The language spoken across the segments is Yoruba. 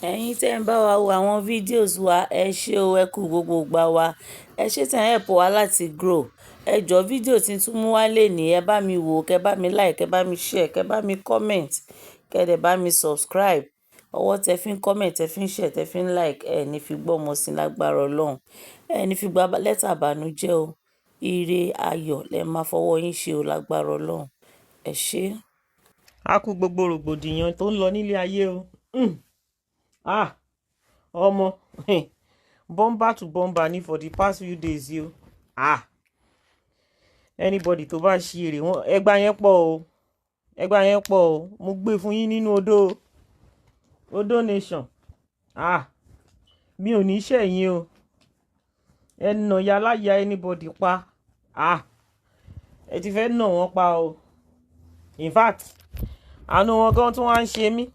Ẹ̀yin tẹ́ ń bá wa wo àwọn videos wa, ẹ ṣé o, ẹ kú gbogbo ìgbà wa. Ẹ ṣé tẹ́ ń help wa láti grow. Ẹ jọ fídíò tí ń tún mú wá léni, ẹ bá mi wò, kẹ bá mi like, kẹ bá mi share, kẹ bá mi comment, kẹ dẹ̀ bá mi subscribe. Ọwọ́ tẹ fi ń comment, tẹ fi ń share, tẹ fi ń like, ẹ ní fi gbọ́ ọmọ sí lágbára Ọlọ́run. Ẹ ní fi gba lẹ́tà ìbànújẹ́ o. Ire ayọ̀ lẹ máa fọwọ́ yín ṣe o lágbára Ọlọ́run. Ẹ ṣé. A kú gbogbo rògbòdìyàn tó ń lọ nílé ayé o. Ọmọ bumper to bumper ni for the past few days yìí o. Anybody tó bá ṣe èrè wọn ẹgbà yẹn pọ̀ o. Ẹgbà yẹn pọ̀ o. Mo gbé fún yín nínú odò nation. Mi ò ní iṣẹ́ yín o. Ẹ nà ya láya anybody pa. Ẹ ti fẹ́ nà wọ́n pa o. In fact, àánú wọn gan tún wá ń ṣe mí.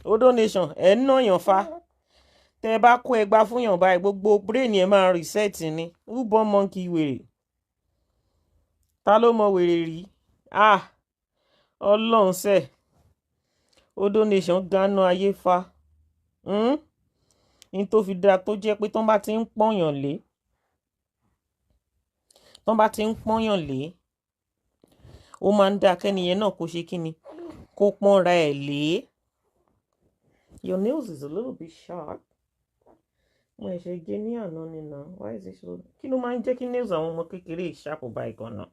Odò nation ẹ ń nà yàn fa. Tẹ́ bá kó ẹgbà fún yàn báyìí gbogbo brain ẹ máa reset ni. Who born monkey wèrè? Ta ló mọ wèrè rí? Ọlọ́run ṣe. Odò nation gánà ayé fa. In tó fi dáa tó jẹ́ pé tọ́n bá ti ń pọ́nyàn lé. Tọ́n bá ti ń pọ́nyàn lé. Ó máa ń dá kẹ́niyẹn náà kó ṣe kíni. Kó pọ́nra ẹ̀ lé. Your nails is a little bit sharp. Mo ṣe gé ní àná ni now. Why is it so? Kí ló máa ń jẹ́ kí nails àwọn ọmọ kékeré sharp báyìí gan-an?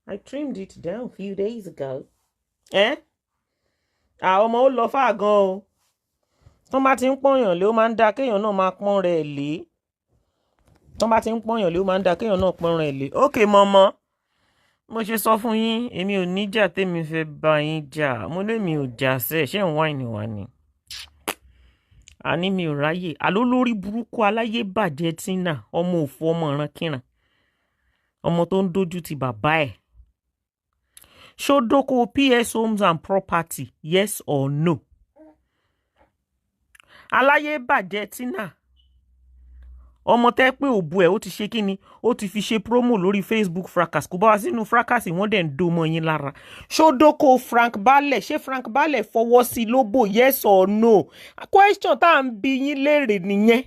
I trimmed it down a few days ago. Ọmọ ó lọ fà gan o. Tọ́n bá ti ń pọ́nyàn lé ó máa ń dá kéèyàn náà máa pọ́n rẹ̀ lé. Tọ́n bá ti ń pọ́nyàn lé ó máa ń dá kéèyàn náà pọ́n rẹ̀ lé. Okay mọ̀mọ́. Mo ṣe sọ fún yín, èmi ò ní jà tèmi fẹ́ bá yín jà. Mo lé mi ò jà sẹ́, ṣé ń wáìnì wá ni? Àní mi ò ráyè. Àló lórí burúkú aláyé bàjẹ́ Tina, ọmọ òfò ọmọ ìrankíran. Ọmọ tó ń dojú ti bàbá ẹ̀. Ṣódókò PS Homes and Property, yes or no? Aláyé bàjẹ́ Tina. Ọmọ tẹ́ pé òbu ẹ̀ ó ti ṣe kíni? Ó ti fi ṣe promo lórí Facebook fracas. Kò bá wá sínú fracas wọ́n dẹ̀ ń do mọ́ yín lára. Ṣódókò Frank Balẹ̀, ṣé Frank Balẹ̀ fọwọ́ sí lóbò, yes or no? Question tá à ń bi yín léèrè nìyẹn.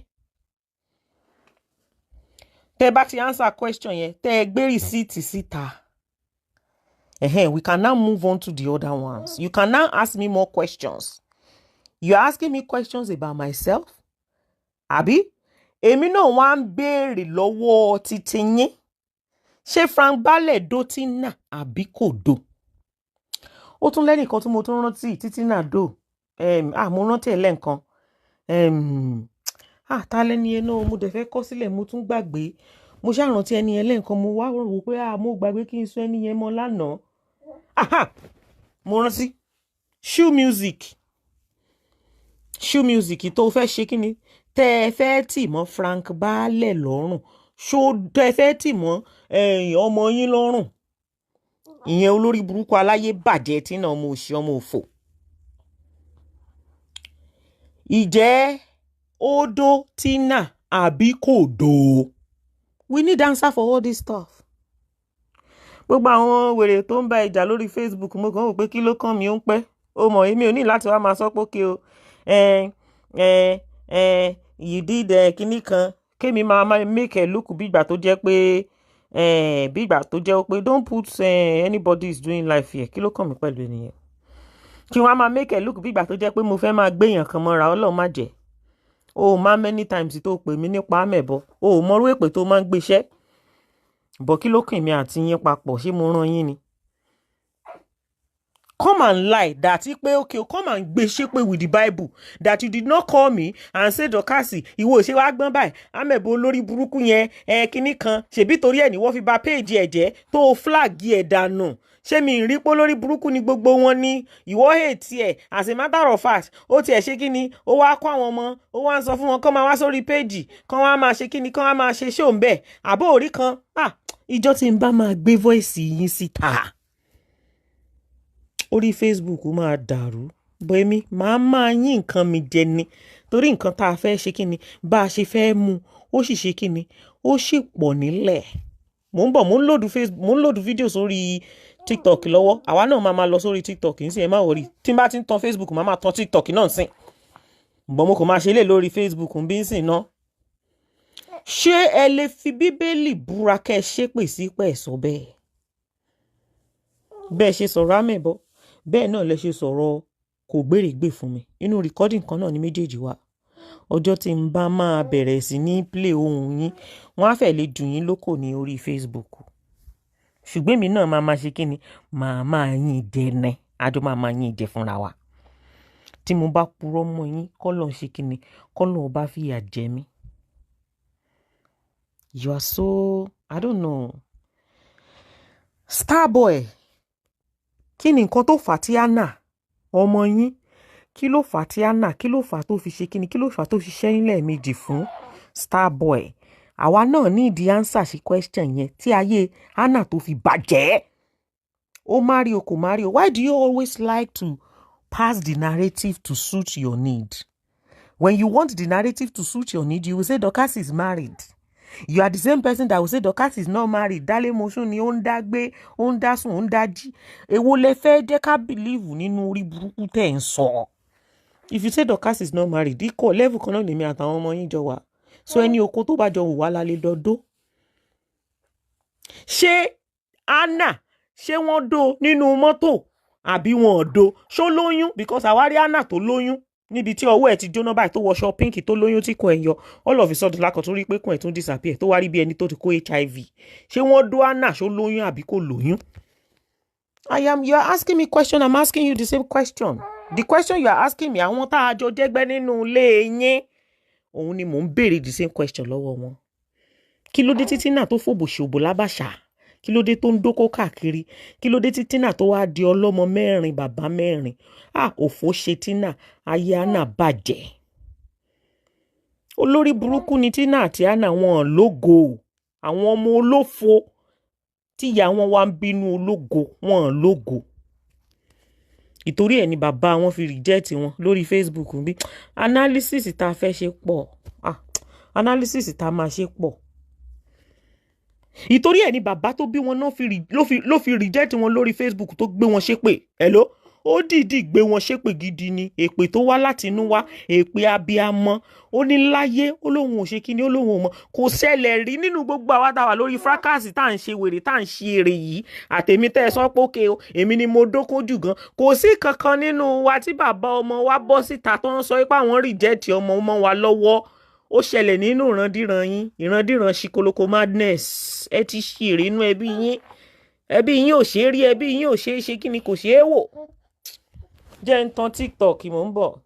Tẹ́ bá ti answer question yẹn, tẹ́ ẹ gbé receipt síta. We can now move on to the other ones. You can now ask me more questions. You're asking me questions about myself? Àbí? Èmi náà wá ń béèrè lọ́wọ́ titi yín. Ṣé Frank Balẹ̀ dó Tina àbí kò dó? Ó tún lẹ́nìkan tí mo tún rántí títí náà dó. Mo rántí ẹ̀ lẹ́ǹkan. Ta lẹ́ni ẹ náà mo dẹ̀ fẹ́ kọ sílẹ̀ mo tún gbàgbé. Mo ṣàrántí ẹni ẹ lẹ́ǹkan mo wá rò pé mo gbàgbé kí n sọ ẹni yẹn mọ́ lánàá. Mo rántí. Shoe music tó fẹ́ ṣe kíni? Tẹ́ ẹ fẹ́ tì mọ́ Frank Balẹ̀ lọ́rùn. Tẹ́ ẹ fẹ́ tì mọ́ ọmọ yín lọ́rùn. Ìyẹn olórí burúkú aláyé bàjẹ́ Tina ọmọ òṣì ọmọ òfò. Ìjẹ́ ó dó Tina àbí kò dó? We need answer for all this stuff. Gbogbo àwọn wèrè tó ń bá ìjà lórí Facebook mo kàn wò pé kí ló kàn mí ó ń pẹ́. Ó mọ̀ èmi ò ní láti wá máa sọ pé kí o. You did kíní kan. Kémi máa make a look bí ìgbà tó jẹ́ pé bí ìgbà tó jẹ́ pé don't put anybody is doing life here. Kí ló kàn mí pẹ̀lú ènìyàn? Kí wọ́n máa make a look bí ìgbà tó jẹ́ pé mo fẹ́ máa gbéyàn kan mọ́ra Ọlọ́run má jẹ́. Máa many times tó pè mí nípa àmẹ̀bọ. Mọrú èpè tó máa ń gbéṣẹ́. Bọ̀ kí ló kàn mí àti yín papọ̀? Ṣé mo rán yín ni? Come and lie that come and gbé ṣépè with the Bible that you did not call me and say Dorcas ìwọ ṣe wá gbọ́n báyìí àmẹ̀bọ lórí burúkú yẹn kíní kan ṣebí torí ẹ̀ ní wọ́n fi bà page ẹ̀ jẹ́ tó flag ẹ̀ dànù. Ṣé mi rí pé lórí burúkú ni gbogbo wọn ni ìwọ hate ẹ̀ as a matter of fact ó tiẹ̀ ṣe kíni ó wá kó àwọn ọmọ ó wá ń sọ fún wọn kó máa wá sórí page kán wá máa ṣe kíni kán wá máa ṣe show ńbẹ̀ àbó orí kan ìjọ tí ń bá máa gbé voice yín síta orí Facebook máa dàrú bọ́ èmi máa yín nǹkan mi jẹ ni torí nǹkan tá a fẹ́ ṣe kíni bá a ṣe fẹ́ mú ó sì ṣe kíni ó sì pọ̀ nílẹ̀. Mo ń load fídíò sórí TikTok lọ́wọ́ àwa náà máa lọ sórí TikTok ń sìn ẹ má wọrí tí n bá ti ń tan Facebook máa tan TikTok náà sìn But mo kàn máa ṣe lè lórí Facebook ń bí ń sìn náà. Ṣé ẹ lè fi Bíbélì búra kẹ́ ẹ ṣépè sí pẹ̀ sọ bẹ́ẹ̀? Bẹ́ẹ̀ ṣe sọ̀rọ̀ àmẹ́bọ, bẹ́ẹ̀ náà lẹ ṣe sọ̀rọ̀ kò gbèrègbè fún mi. Inú recording kan náà ni méjèèjì wà. Ọjọ́ tí n bá máa bẹ̀rẹ̀ sí ní play ohùn yín, wọ́n á fẹ́ lè jù yín lóko ní orí Facebook. Ṣùgbọ́n èmi náà máa ṣe kí ni? Máa yín jẹ ní. Àjọ máa yín jẹ fúnra wa. Tí mo bá purọ́ mọ́ yín, k'Ọlọ́run ṣe kí ni? K'Ọlọ́run bá fìyà jẹ mí. You are so, I don't know. Starboy. Kí ni nǹkan tó fà tí Anna, ọmọ yín, kí ló fà tí Anna, kí ló fà tó fi ṣe kí ni? Kí ló fà tó fi ṣẹ́yìn lẹ́ẹ̀mejì fún Starboy? Àwa náà ní ìdí answer sí question yẹn tí ayé Anna tó fi bàjẹ́. Ó marry o kò marry o. Why do you always like to pass the narrative to suit your need? When you want the narrative to suit your need, you will say Dorcas is married. You are the same person that will say Dorcas is not married. Dálé Moṣú ni ó ń dá gbé, ó ń dá sùn, ó ń dá jí. Èwo lẹ fẹ́ jẹ́ ká believe nínú orí burúkú tẹ́ ń sọ. If you say Dorcas is not married, ikọ̀ level kan náà lèmi àtàwọn ọmọ yín jọ wà. So ẹni oko tó bá jọ wù wá lálẹ́ dọ́dọ́. Ṣé Anna, ṣé wọ́n dó nínú mọ́tò àbí wọn ò dó? Ṣó lóyún? Because àwárí Anna tó lóyún níbi tí ọwọ́ ẹ̀ ti jóná báyìí tó wọṣọ pink tó lóyún tí kò ẹ̀ yọ. All of a sudden lákàn tó rí pé kò ẹ̀ tún disappear tó wá rí bí ẹni tó ti kó HIV. Ṣé wọ́n dó Anna, ṣó lóyún àbí kò lóyún? You are asking me question, I'm asking you the same question. The question you are asking me, àwọn tá a jọ jẹ́gbẹ́ nínú ilé yín, òun ni mò ń béèrè the same question lọ́wọ́ wọn. Kí ló dé tí Tina tó fòbò ṣòbò lábàṣà? Kí ló dé tó ń dókó káàkiri? Kí ló dé tí Tina tó wá di ọlọ́mọ mẹ́rin, bàbá mẹ́rin? Òfò ṣe Tina, ayé Anna bàjẹ́. Olórí burúkú ni Tina àti Anna, wọn lógo. Àwọn ọmọ olófo tí ìyá wọn wá ń bínú ológo, wọn lógo. Ìtorí ẹ̀ ni bàbá wọn fi reject wọn lórí Facebook bí. Analysis tá fẹ́ ṣe pọ̀. Analysis tá máa ṣe pọ̀. Ìtorí ẹ̀ ni bàbá tó bí wọn náà ló fi reject wọn lórí Facebook tó gbé wọn ṣépè. Hello? Ó dìídì gbé wọn ṣépè gidi ni. Èpè tó wá láti inú wá, èpè abiyamọ. Ó ní láyé, ó lóhun ò ṣe kíni, ó lóhun ò mọ̀. Kò ṣẹlẹ̀ rí nínú gbogbo àwa tá wà lórí fracas tá ń ṣe wèrè, tá ń ṣe èrè yìí. Àtèmi tẹ́ ẹ sọ pé òkè o, èmi ni mo dókó jù gan. Kò sí kankan nínú wa tí bàbá ọmọ wa bọ́ síta tó ń sọ pé àwọn reject ọmọ wa lọ́wọ́. Ó ṣẹlẹ̀ nínú ìrandíran yín, ìrandíran ṣikoloko madness. Ẹ ti ṣe èrè inú ẹbí yín. Ẹbí yín ò ṣe é rí, ẹbí yín ò ṣe é ṣe kí ni, kò ṣe é wò. Jẹ́ ń tan TikTok mò ń bọ̀.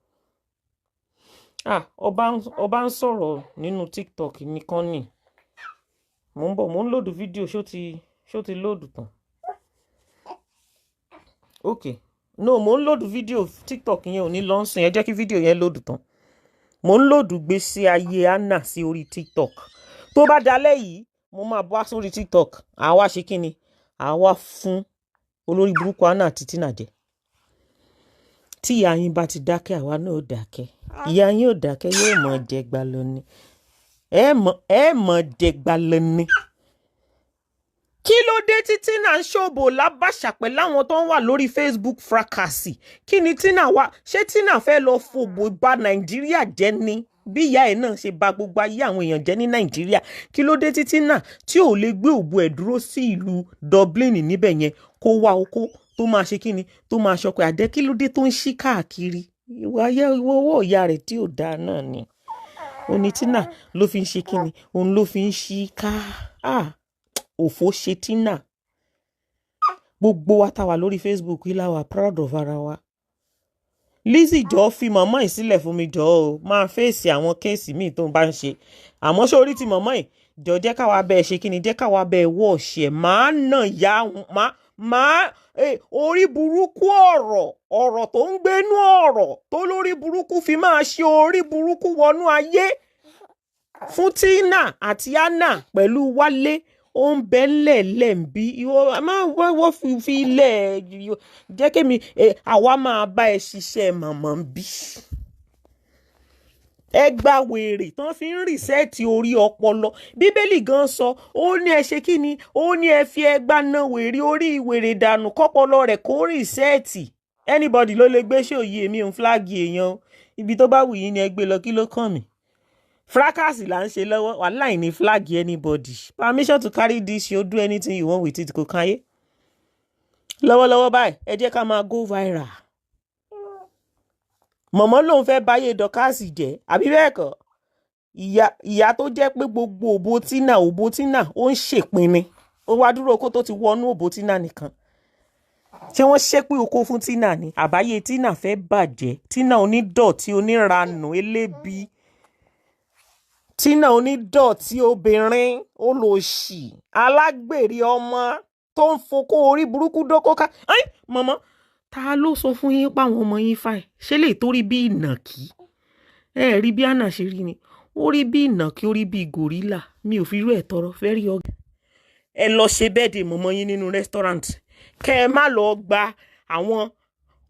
Ọba ń sọ̀rọ̀ nínú TikTok nìkan ni. Mò ń bọ̀, mò ń lòdù fídíò, ṣó ti lòdù tán. Okay. No, mò ń lòdù fídíò TikTok yẹn ò ní lọ́nsìn. Ẹ jẹ́ kí fídíò yẹn lòdù tán. Mò ń lòdù gbèsè ayé Anna sí orí TikTok. Tó bá dalẹ́ yìí, mo máa bọ́ sórí TikTok. Àwa ṣe kí ni? Àwa fún olórí burúkú Anna àti Tina jẹ. Tí ìyá yín bá ti dákẹ́, àwa náà ò dákẹ́. Ìyá yín ò dákẹ́, yóò mọ̀ jẹgba lọ ni. Ẹ mọ̀ jẹgba lọ ni. Kí ló dé tí Tina ń ṣòbò lábàṣà pẹ̀lú àwọn tó ń wà lórí Facebook fracas? Kí ni Tina wá? Ṣé Tina fẹ́ lọ fòbò bà Nàìjíríà jẹ́ ni? Bí ìyá ẹ̀ náà ṣe bà gbogbo ayé àwọn èèyàn jẹ́ ní Nàìjíríà. Kí ló dé tí Tina tí ò lè gbé òbò ẹ̀ dúró sí ìlú Dublin níbẹ̀ yẹn kó wá oko tó máa ṣe kíni, tó máa ṣọkọ àdẹ́? Kí ló dé tó ń ṣí káàkiri? Ìwọ owó ìyá rẹ̀ tí ò dáa náà ni. Òní Tina ló fi ń ṣe kíni, òun ló fi ń ṣí ká. Òfò ṣe Tina. Gbogbo wa tá wà lórí Facebook yìí la wà proud of ara wa. Lizzy jọ̀ọ́ fi màmá yìí sílẹ̀ fún mi jọ̀ọ́ o. Máa fèsì àwọn kéèsì míì tó ń bá ń ṣe. Àmọ́ ṣé orí ti màmá yìí jọ̀ọ́ jẹ́ káwa bẹ́ẹ̀ ṣe kíni, jẹ́ káwa bẹ́ẹ̀ wọ̀ ṣẹ̀. Máa nà ya orí burúkú ọ̀rọ̀ tó ń gbénú ọ̀rọ̀ tó lórí burúkú fi máa ṣe orí burúkú wọnú ayé fún Tina àti Anna pẹ̀lú Wálé. Ó ń bẹ lẹ́ẹ̀lẹ́ ń bí ìwọ máa wọ́n fi ilẹ̀ jẹ́ kémi àwa máa bá ẹ ṣiṣẹ́ mọ̀mọ́ ń bí. Ẹ gba wèrè tán fi ń rìsẹ́ẹ̀tì orí ọpọlọ. Bíbélì gan sọ, ó ní ẹ ṣe kí ni, ó ní ẹ fi ẹgbà na wèrè orí wèrè dànù kọ́pọlọ rẹ̀ kó rìsẹ́ẹ̀tì. anybody ló lè gbé ṣó yìí, èmi ò ń flag èèyàn o, ibi tó bá wù yín ni ẹ gbé lọ, kí ló kàn mí. Fracas là ń ṣe lọ́wọ́, wàhálà ní flag anybody. Permission to carry this show, do anything you want with it, kò káyé. Lọ́wọ́lọ́wọ́ báyìí ẹ jẹ́ ká máa go viral. Mọ̀mọ́ lòun fẹ́ báyé Dorcas jẹ́, àbí bẹ́ẹ̀ kọ́? Ìyá tó jẹ́ pé gbogbo òbó tínà ó ń ṣèpin ni. Ó wá dúró kó tó ti wọnú òbó tínà nìkan. Ṣé wọ́n ṣépè oko fún tínà ni? Àbáyé tínà fẹ́ bàjẹ́. Tínà onídọ̀tí oníranù elébi. Tínà onídọ̀tí obìnrin olòṣì alágbèrè ọmọ tó ń fokó orí burúkú dókó ká. Mọ̀mọ́, ta ló sọ fún yín páwọn ọmọ yín fáì? Ṣé lè torí bí ìnàkí? Ẹ rí bí àná ṣe rí ni. Ó rí bí ìnàkí, ó rí bí gòrílà. Mi ò fi irú ẹ̀ tọrọ, fẹ́ rí ọ̀gá. Ẹ lọ ṣe bẹ́ẹ̀dì mọ̀mọ́ yín nínú restaurant. Kẹ́ ẹ má lọ gba àwọn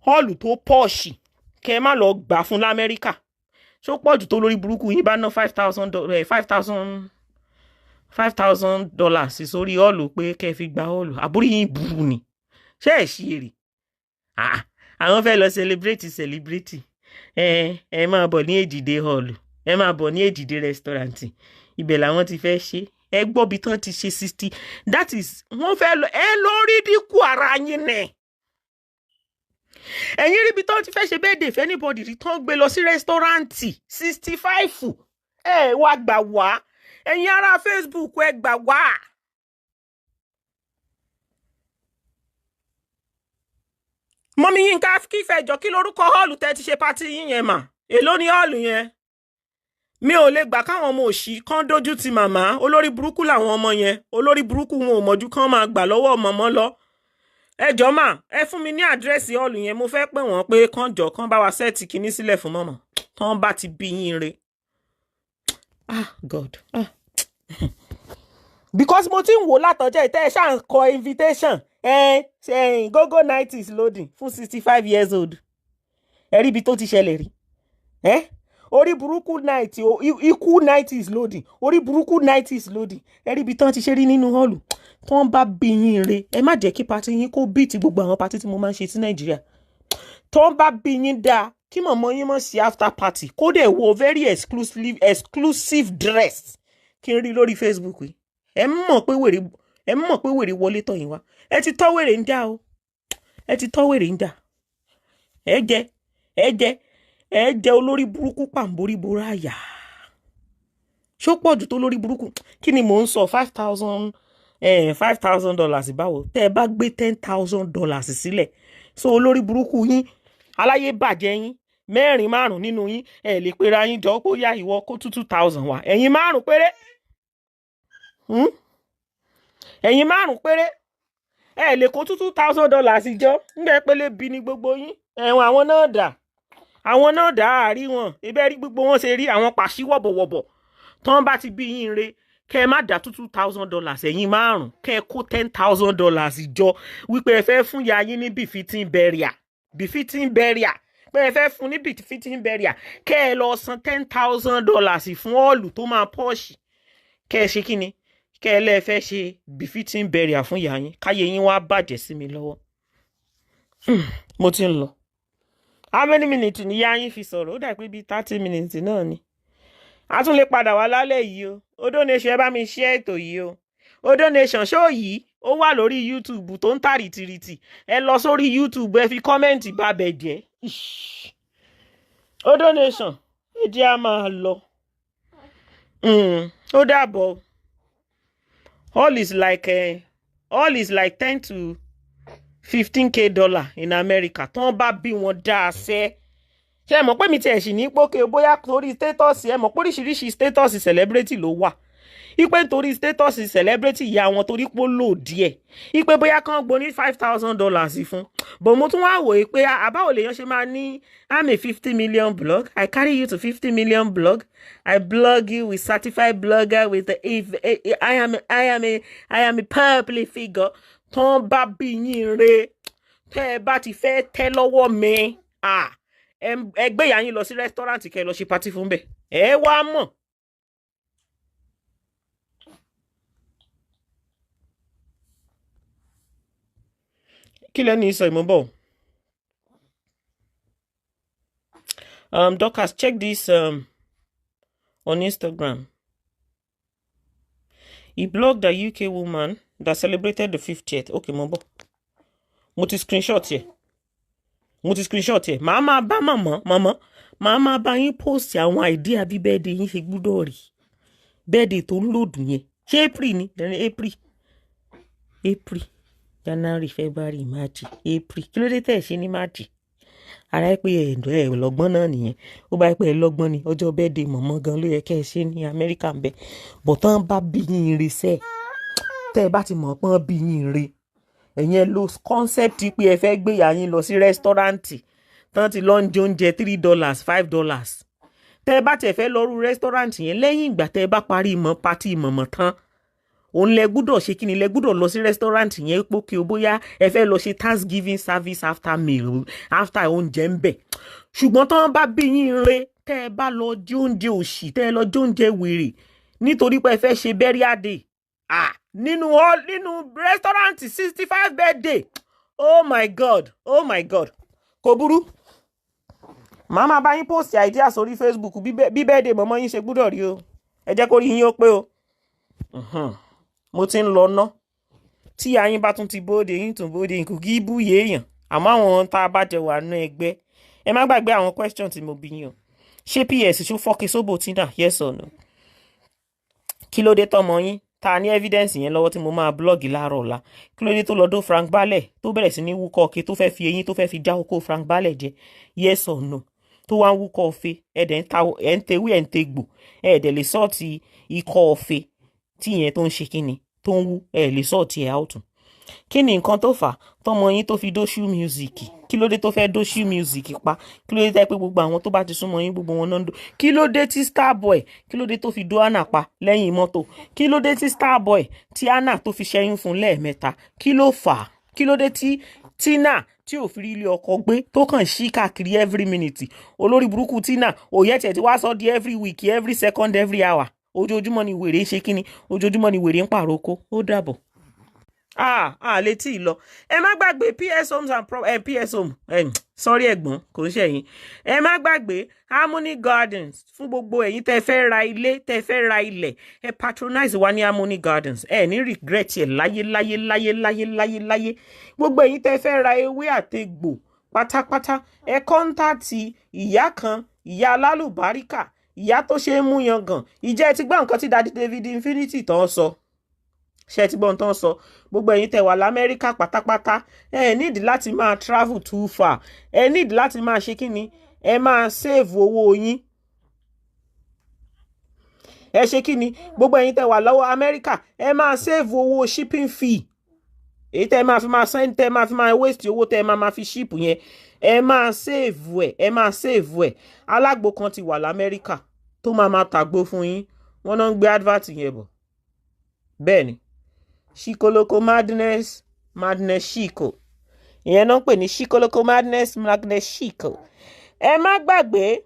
họ́ọ̀lù tó pọ̀ọ̀ṣì. Kẹ́ ẹ má lọ gbà fún l'Amẹ́ríkà. Ṣó pọ̀jù tó lórí burúkú yín bá ná $5,000 sórí họ́ọ̀lù pé kẹ́ ẹ fi gba họ́ọ̀lù. Àbúrò yín burú ni. Ṣé ẹ̀ ṣí èrè? Àwọn fẹ́ lọ celebrate. Ẹ máa bọ̀ ní Èjìdé hall, ẹ máa bọ̀ ní Èjìdé restaurant, ibẹ̀ làwọn ti fẹ́ ṣe. Ẹ gbọ́ bí tán ti ṣe 60, that is wọ́n fẹ́ lọ ẹ lórí dínkù ara yín nẹ̀. Ẹ̀yin rí bí tán ti fẹ́ ṣe birthday if anybody rí tán gbé lọ sí restaurant 65. Ẹ wá gbà wá, ẹ̀yin ará Facebook ẹ gbà wá. Mọ́mí Yínká kí fẹjọ́ kí lórúkọ hall tẹ́ ti ṣe party yín yẹn mà? Èló ni hall yẹn? Mi ò lè gbà káwọn ọmọ òṣì kan dójú ti màmá. Olórí burúkú làwọn ọmọ yẹn. Olórí burúkú wọn ò mọ̀jú kán máa gbà lọ́wọ́ mọ̀mọ́ lọ. Ẹ jọ̀ọ́ mà, ẹ fún mi ní àdírẹ́sì hall yẹn. Mo fẹ́ pè wọ́n pé kán jọ kán bá wa sẹ́ẹ̀tì kinní sílẹ̀ fún mọ̀mọ́. Tán bá ti bí yín re. God. Because mo ti ń wò látọjọ́ ìtẹ́ ẹ ṣáà ń kọ invitation. Gogo 90s loading fún 65 years old. Ẹ rí ibi tó ti ṣẹlẹ̀ rí. Orí burúkú 90, ikú 90s loading. Orí burúkú 90s loading. Ẹ rí ibi tán ti ṣe rí nínú hall. Tán bá bí yín re. Ẹ má jẹ́ kí party yín kó beat gbogbo àwọn party tí mo máa ń ṣe sí Nàìjíríà. Tán bá bí yín dáa, kí mọ̀mọ́ yín mọ̀ sí after party. Kó dẹ̀ wo very exclusive dress. Kí n rí lórí Facebook yìí. Ẹ mọ̀ pé wèrè wọlé tọ̀ yín wá. Ẹ ti tọ́ wèrè ń jà o. Ẹ ti tọ́ wèrè ń jà. Ẹ jẹ́ olórí burúkú pàǹborí borá àyà. Ṣó pọ̀jù tó lórí burúkú? Kí ni mò ń sọ? $5,000 báwo? Tẹ́ ẹ bá gbé $10,000 sílẹ̀. So olórí burúkú yín, aláyé bàjẹ́ yín, mẹ́rin márùn nínú yín, ẹ lè pera yín jọ pé ó yá ìwọ kó 2,000 wá. Ẹ̀yin márùn péré. Ẹ̀yin márùn péré. Ẹ lè kó $2,000 jọ. Ńgbẹ́ pélé bí ní gbogbo yín. Ẹ̀wọ̀n àwọn náà dà. Àwọn náà dà àárí wọn. Ibẹ̀ rí gbogbo wọn ṣe rí àwọn pàṣí wọ̀bọ̀wọ̀bọ̀. Tán bá ti bí yín re. Kẹ́ ẹ má dà $2,000 ẹ̀yin márùn. Kẹ́ ẹ kó $10,000 jọ. Wípé ẹ fẹ́ fún ya yín ní befitting burial. Befitting burial. Pé ẹ fẹ́ fún ní befitting burial. Kẹ́ ẹ lọ san $10,000 fún ọ̀lù tó máa pọ́ọ̀ṣì. Kẹ́ ẹ ṣe kí ni? Kẹ́ ẹ lẹ́ẹ̀ fẹ́ ṣe befitting burial fún ya yín. Káyé yín wá bàjẹ́ sí mi lọ́wọ́. Mo ti ń lọ. How many minutes ni ya yín fi sọ̀rọ̀? Ó dà pé bí 30 minutes náà ni. A tún lè padà wá lálẹ́ yìí o. Odonation ẹ bá mi share ètò yìí o. Odonation show yìí ó wà lórí YouTube tó ń tàrí tìrìtì. Ẹ lọ sórí YouTube ẹ fi kọ́mẹ́ǹtì bá bẹ̀ jẹ́. Odonation ẹ jẹ́ á máa lọ. Ó dàbọ̀. All is like 10 to $15,000 in America. Tán bá bí wọn dá ṣe. Ṣé ẹ mọ̀ pé mi ti ẹ̀ sì ní pókè bóyá torí status ẹ mọ̀ pé oríṣiríṣi status celebrity ló wà. Ipe torí status celebrity ìyá wọn torí pé ó lò díẹ̀. Ipe bóyá kán gbó ní $5,000 fún. But mo tún wá wò pé àbáwò lèèyàn ṣe máa ní I'm a 50 million blog. I carry you to 50 million blog. I blog you with certified blogger with I am a public figure. Tán bá bí yín re. Tẹ́ ẹ bá ti fẹ́ tẹ́ lọ́wọ́ mi. Ẹ gbé ìyá yín lọ sí restaurant kẹ́ lọ ṣe party fún bẹ́ẹ̀. Ẹ wá mọ̀. Kí lẹ́ni sọ ìmọ̀ bọ̀? Dorcas, check this on Instagram. He blogged a UK woman that celebrated the 50th. Okay, Mobo. Mo ti screenshot here. Mama ba mama. Mama ba yín post àwọn idea bí birthday yín ṣe gbọ́dọ̀ rí. Birthday tó ń load yẹn. Ṣé April ni? April. January, February, March, April. Kí ló dé tẹ́ ṣe ní March? Ara ẹ pé ẹ lọ́gbọ́n náà nìyẹn. Ó bá pé ẹ lọ́gbọ́n ni ọjọ́ birthday mọ̀mọ́ gan ló yẹ kẹ́ ẹ ṣe ní America ń bẹ. But tán bá bí yín re sẹ́. Tẹ́ ẹ bá ti mọ̀ pọ́n bí yín re. Ẹ̀yin lo concept pé ẹ fẹ́ gbé ìyá yín lọ sí rẹ́sítọ́ráǹtì. Tán ti lọ ń jẹ oúnjẹ $3, $5. Tẹ́ ẹ bá tiẹ̀ fẹ́ lọ rú rẹ́sítọ́ráǹtì yẹn lẹ́yìn ìgbà tẹ́ ẹ bá parí pátì mọ̀mọ́ tán. Òun lẹ gbọ́dọ̀ ṣe kí ni lẹ gbọ́dọ̀ lọ sí rẹ́sítọ́ráǹtì yẹn pé kí o bóyá ẹ fẹ́ lọ ṣe Thanksgiving service after meal after oúnjẹ ń bẹ̀. Ṣùgbọ́n tán bá bí yín re tẹ́ ẹ bá lọ jẹ oúnjẹ òṣì tẹ́ ẹ lọ jẹ oúnjẹ wèrè nítorí pé ẹ fẹ́ ṣe burial day. Nínú rẹ́sítọ́ráǹtì 65 birthday. Oh my God. Kò burú. Màmá bá yín post idea sórí Facebook bí birthday mọ̀mọ́ yín ṣe gbọ́dọ̀ rí o. Ẹ jẹ́ kó rí yín ó pé o. Mo ti ń lọ ná. Tí ayin bá tún ti bóde yín tún bóde yín kò kí bú yéèyàn. Àmọ́ àwọn tá a bá jẹ wà nú ẹgbẹ́. Ẹ má gbàgbé àwọn question tí mo bi yín o. Ṣé PS ṣó fọ́kẹ́ sóbò Tina? Yes or no? Kí ló dé tọmọ yín? Ta ní evidence yẹn lọ́wọ́ tí mo máa blog láàárọ̀ ọ̀la. Kí ló dé tó lọ dó Frank Balẹ̀ tó bẹ̀rẹ̀ sí ní wúkọ́ ọ̀kẹ́ tó fẹ́ fi eyín tó fẹ́ fi já oko Frank Balẹ̀ jẹ? Yes or no? Tó wá ń wúkọ́ ọ̀fẹ́ ẹ̀dẹ̀ ń tewé ẹ̀ ń tegbò ẹ̀dẹ̀ lè sọ́ọ̀tì ikọ̀ ọ̀fẹ́ tí yẹn tó ń ṣe kíni tó ń wú lè sọ́ọ̀tì ẹ̀ out. Kí ni nǹkan tó fà tọmọ yín tó fi dóṣù music? Kí ló dé tó fẹ́ dóṣù music pa? Kí ló dé tẹ́ pé gbogbo àwọn tó bá ti súnmọ́ yín gbogbo wọn náà ń dó? Kí ló dé tí Starboy kí ló dé tó fi dó Anna pa lẹ́yìn mọ́tò? Kí ló dé tí Starboy tí Anna tó fi ṣẹ́yún fún lẹ́ẹ̀mẹ́ta? Kí ló fà? Kí ló dé tí Tina tí ò fi rí ilé ọkọ gbé tó kàn ṣí káàkiri every minute? Olórí burúkú Tina òye tiẹ̀ ti wá sọ di every week, every second, every hour. Ojoojúmọ́ ni wèrè ń ṣe kíni? Ojoojúmọ́ ni wèrè ń pàrokò. Ó dàbọ̀. Létí lọ. Ẹ má gbàgbé PS Homes and PS Home. Sorry ẹ̀gbọ́n, kò ń ṣẹ̀yìn. Ẹ má gbàgbé Harmony Gardens fún gbogbo ẹ̀yin tẹ́ fẹ́ ra ilé, tẹ́ fẹ́ ra ilẹ̀. Ẹ patronize wa ní Harmony Gardens. Ẹ ní regret ẹ̀ láyé. Gbogbo ẹ̀yin tẹ́ fẹ́ ra ewé àtegbò pátápátá. Ẹ kọ́ńtàtì ìyá kan, ìyá alálùbáríkà, ìyá tó ṣe é mú yangàn. Ìjẹ́ ti gbọ́ nǹkan tí Daddy David Infinity tán sọ. Ṣé ti gbọ́ nǹkan tán sọ? Gbogbo ẹ̀yin tẹ́ wà l'Amẹ́ríkà pátápátá. Ẹ need láti máa travel too far. Ẹ need láti máa ṣe kíni? Ẹ máa save owó yín. Ẹ ṣe kíni? Gbogbo ẹ̀yin tẹ́ wà lọ́wọ́ Amẹ́ríkà. Ẹ máa save owó shipping fee. Èyí tẹ́ máa fi máa send tẹ́ máa fi máa waste owó tẹ́ máa fi ship yẹn. Ẹ máa save ẹ̀. Alágbo kan ti wà l'Amẹ́ríkà tó máa tàgbó fún yín. Wọ́n náà ń gbé advert yẹn bọ̀. Bẹ́ẹ̀ ni. Shikoloko madness Shiko. Ìyẹn náà ń pè ní Shikoloko madness Shiko. Ẹ má gbàgbé.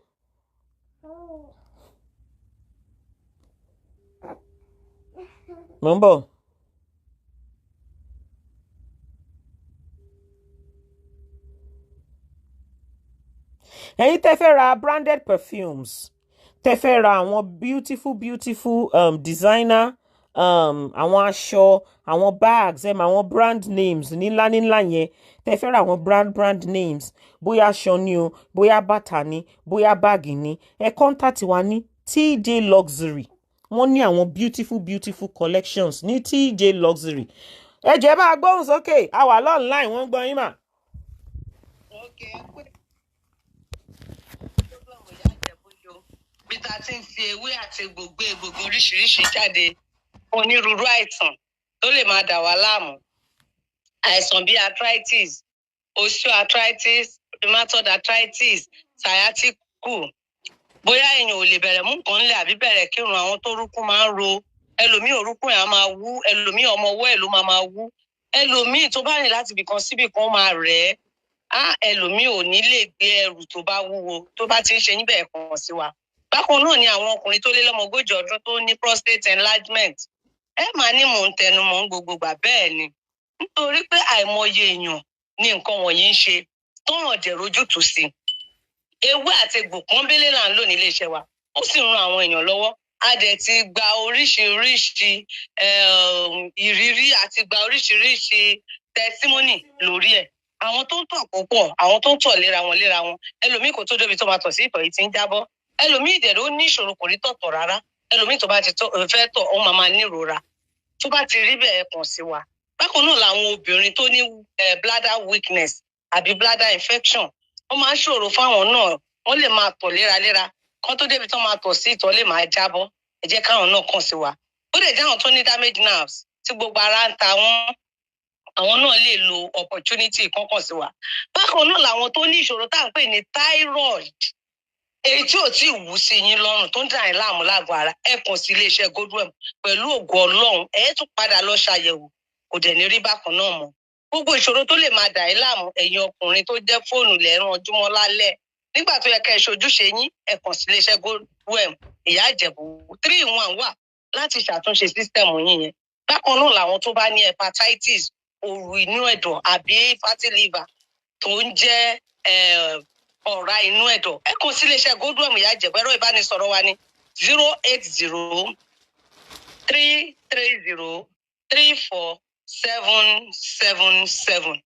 Mo ń bọ̀. Ẹ̀yin tẹ́ fẹ́ ra branded perfumes. Tẹ́ fẹ́ ra àwọn beautiful designer àwọn aṣọ, àwọn bags, àwọn brand names nílá yẹn. Tẹ́ fẹ́ ra àwọn brand names. Bóyá aṣọ ni o, bóyá bàtà ni, bóyá báàgì ni. Ẹ contact wa ní TJ Luxury. Wọ́n ní àwọn beautiful collections ní TJ Luxury. Ẹ jẹ́ bá gbóhùn sókè. A wà online wọ́n gbọ́ yín mà. Bí ta ti ń fi ewé àti gbogbo oríṣiríṣi jáde onírúurú àìsàn tó lè máa dà wá láàmú. Àìsàn bíi arthritis, osteoarthritis, rheumatoid arthritis, sciatica. Bóyá èèyàn ò lè bẹ̀rẹ̀ mú nǹkan lẹ̀ àbí bẹ̀rẹ̀ kírun, àwọn tó rúkún máa ń ro. Ẹlòmíì orúkún ẹ̀ á máa wú, ẹlòmíì ọmọ ọwọ́ ẹ̀ ló máa wú. Ẹlòmíì tó bá rìn láti ibìkan síbì kan máa rẹ̀ ẹ́. Ẹlòmíì ò ní lè gbé ẹrù tó bá wúwo tó bá ti ń ṣe níbẹ̀ kàn sí wa. Bákan náà ni àwọn ọkùnrin tó lé lọ́mọgójì ọdún tó ní prostate enlargement. Ẹ máa ní mò ń tẹnu mọ́ gbogbo gbà bẹ́ẹ̀ ni. Nítorí pé àìmọye èèyàn ní nǹkan wọ̀nyí ń ṣe tó hàn dẹ̀ rójútùú sí. ewé àti egbò pọ́nbélé là ń lò nílé iṣẹ́ wa, ó sì ń ran àwọn èèyàn lọ́wọ́. A dẹ̀ ti gba oríṣiríṣi ìrírí àti gba oríṣiríṣi testimony lórí ẹ̀. Àwọn tó ń tọ̀ púpọ̀, àwọn tó ń tọ̀ léra wọn, ẹlòmíì kò tó débi tó máa tọ̀ sí ìtọ̀ yìí ti ń jábọ́. Ẹlòmíì dẹ̀ ló ní ìṣòro kò rí tọ̀tọ̀ rárá. Ẹlòmíì tó bá ti fẹ́ tọ̀ ó máa nírora. Tó bá ti rí bẹ́ẹ̀ kàn sí wa. Bákan náà làwọn obìnrin tó ní bladder weakness àbí bladder infection, ó máa ń ṣòro fáwọn náà, wọ́n lè máa tọ̀ léraléra, kán tó débi tó máa tọ̀ sí ìtọ̀ lè máa jábọ́. Ẹ jẹ́ káwọn náà kàn sí wa. Ó dẹ̀ jẹ́ àwọn tó ní damaged nerves tí gbogbo ara ń ta wọ́n, àwọn náà lè lo opportunity kàn sí wa. Bákan náà làwọn tó ní ìṣòro tá à ń pè ní thyroid, èyí tí ò tí ì wú sí yín lọ́rùn tó ń dà yín láàmú lágọ̀ọ́ ara, ẹ kàn sí iléeṣẹ́ Godwem pẹ̀lú ògo Ọlọ́run, ẹ tún padà lọ ṣàyẹ̀wò, kò dẹ̀ ní rí bákan náà mọ́. Gbogbo ìṣòro tó lè máa dà yín láàmú, ẹ̀yin ọkùnrin tó jẹ́ fóònù lẹ́rán ojúmọ́ lálẹ́, nígbà tó yẹ ká ẹ ṣojúṣe yín, ẹ kàn sí iléeṣẹ́ Godwem Ìyá Ìjẹ̀bú 3-in-1 wà láti ṣàtúnṣe sísítẹ̀mù yín yẹn. Bákan náà làwọn tó bá ní hepatitis, òru inú ẹ̀dọ̀ àbí fatty liver tó ń jẹ́ ọ̀rá inú ẹ̀dọ̀, ẹ kàn sí iléeṣẹ́ Godwem Ìyá Ìjẹ̀bú. Ẹ̀rọ ìbánisọ̀rọ̀ wa ní 08033034777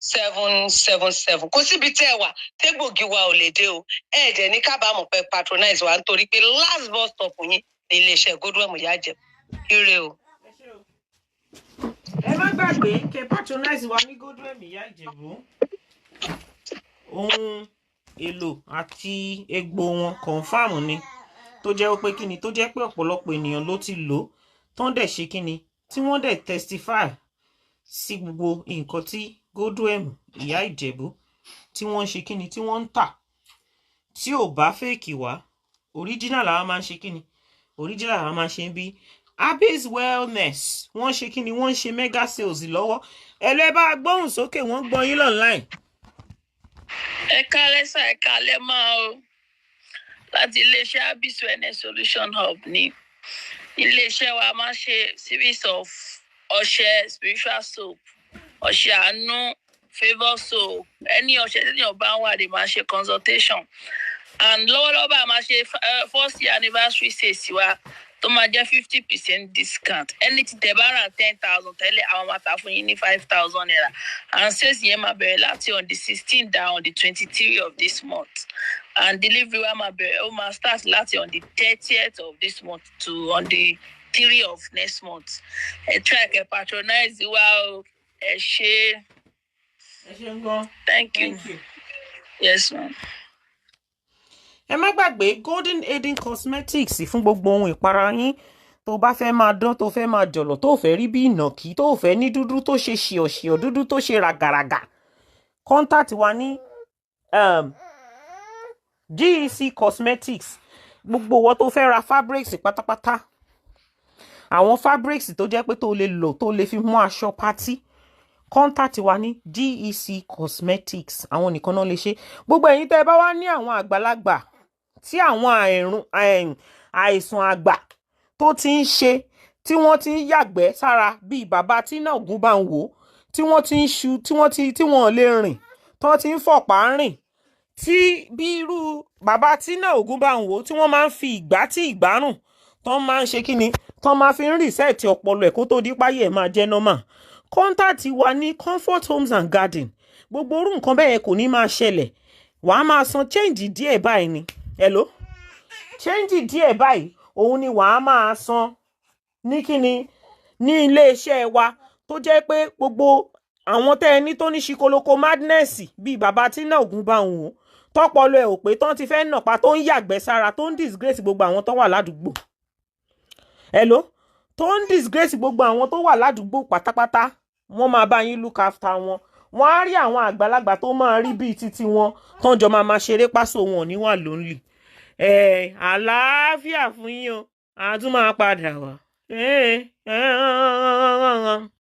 08033034777. Kò síbi tẹ́ ẹ wà tégbògi wa ò lè dé o. Ẹ dẹ̀ ní kábàámọ̀ pé patronize wa nítorí pé last bus stop yín ní iléeṣẹ́ Godwem Ìyá Ìjẹ̀bú. Ire o. Ẹ má gbàgbé kẹ́ patronize wa ní Godwem Ìyá Ìjẹ̀bú. Ohun èlò àti egbò wọn confirm ni, tó jẹ́ pé kíni, tó jẹ́ pé ọ̀pọ̀lọpọ̀ ènìyàn ló ti lò tán dẹ̀ ṣe kíni, tí wọ́n dẹ̀ testify sí gbogbo nǹkan tí Godwem Ìyá Ìjẹ̀bú tí wọ́n ń ṣe kíni, tí wọ́n ń tà. Tí ò bá fake wá, original làwọn máa ń ṣe kíni, original làwọn máa ń ṣe ń bí. Abby's Wellness wọ́n ṣe kíni, wọ́n ń ṣe mega sales lọ́wọ́. Ẹ lọ bá gbóhùn sókè, wọ́n gbọ́ yín online. Ẹ káalẹ́ sà, ẹ káalẹ́ máa o. Láti iléeṣẹ́ Abby's Wellness Solution Hub ní iléeṣẹ́ wa máa ń ṣe series of ọṣẹ spiritual soap, ọṣẹ àánú, favour soap, any ọṣẹ tí ènìyàn bá ń wà lè máa ṣe consultation. And lọ́wọ́lọ́wọ́ bá a máa ṣe first year anniversary sales wa tó máa jẹ́ 50% discount. Ẹni tí tẹ́ bá rà 10,000 tẹ́lẹ̀, àwọn máa tà fún yín ní 5,000 naira. And sales yẹn máa bẹ̀rẹ̀ láti on the 16th down on the 23rd of this month. And delivery wa máa bẹ̀rẹ̀, ó máa start láti on the 30th of this month to on the 3rd of next month. Ẹ try kẹ́ patronize wa o. Ẹ ṣé. Ẹ ṣé ń gbọ́. Thank you. Yes, ma'am. Ẹ má gbàgbé Golden Aiding Cosmetics fún gbogbo ohun ìpara yín tó bá fẹ́ máa dán, tó fẹ́ máa jọ̀lọ̀, tó fẹ́ rí bí ìnàkí, tó fẹ́ ní dúdú tó ṣe ṣìọ̀ṣìọ̀, dúdú tó ṣe ràgàràgà. Contact wa ní GEC Cosmetics. Gbogbo wọn tó fẹ́ ra fabrics pátápátá, àwọn fabrics tó jẹ́ pé tó lè lò, tó lè fi mú aṣọ party, contact wa ní GEC Cosmetics. Àwọn nìkan náà lè ṣe. Gbogbo ẹ̀yin tẹ́ bá wá ní àwọn àgbàlagbà tí àwọn àìsàn àgbà tó ti ń ṣe, tí wọ́n ti ń yàgbẹ́ sára bíi bàbá Tina Ògúnbànwò, tí wọ́n ti ń ṣu, tí wọ́n lè rìn, tó ti ń fọ̀pá rìn, tí bí irú bàbá Tina Ògúnbànwò tí wọ́n máa ń fi ìgbà tí ìgbárùn tó máa ń ṣe kíni, tó máa fi ń reset ọpọlọ ẹ̀ kó tó di páyé ẹ̀ máa jẹ́ normal. Contact wa ní Comfort Homes and Garden. Gbogbo orú nǹkan bẹ́ẹ̀ kò ní máa ṣẹlẹ̀. Wàá máa san change díẹ̀ báyìí ni. Hello? Change díẹ̀ báyìí òun ni wàá máa san ní kíni, ní iléeṣẹ́ wa, tó jẹ́ pé gbogbo àwọn tẹ́ ẹ ní tó ní ṣikoloko madness bíi bàbá Tina Ògúnbànwò tọ́pọlọ ẹ̀ ò pé tán ti fẹ́ nàpa, tó ń yàgbẹ́ sára, tó ń disgrace gbogbo àwọn tó wà ládùúgbò. Hello? Tó ń disgrace gbogbo àwọn tó wà ládùúgbò pátápátá. Wọ́n máa bá yín look after wọn. Wọ́n á rí àwọn àgbàlagbà tó máa rí bíi títí wọn, tán jọ máa ṣeré pásò wọn ní wà lonely. Àlàáfíà fún yín o. A tún máa padà wá.